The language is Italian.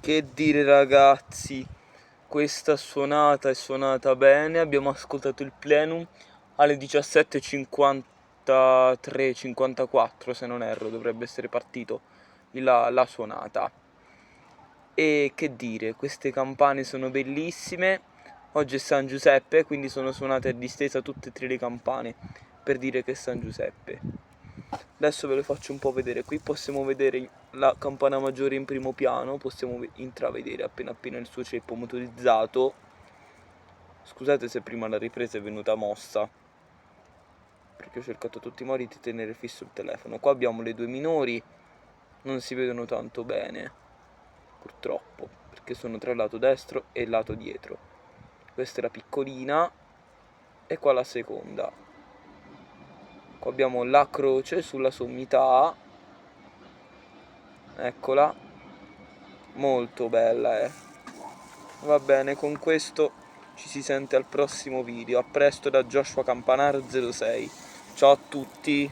Che dire ragazzi, questa suonata è suonata bene, abbiamo ascoltato il plenum alle 17:53-54 se non erro, dovrebbe essere partito la suonata. E che dire, queste campane sono bellissime, oggi è San Giuseppe, quindi sono suonate a distesa tutte e tre le campane per dire che è San Giuseppe. Adesso ve le faccio un po' vedere. Qui possiamo vedere la campana maggiore in primo piano, possiamo intravedere appena appena il suo ceppo motorizzato. Scusate se prima la ripresa è venuta mossa, perché ho cercato tutti i modi di tenere fisso il telefono. Qua abbiamo le due minori, non si vedono tanto bene, purtroppo, perché sono tra il lato destro e il lato dietro. Questa è la piccolina e qua la seconda. Qua abbiamo la croce sulla sommità, eccola, molto bella. Va bene, con questo ci si sente al prossimo video. A presto da Joshua Campanaro 06. Ciao a tutti.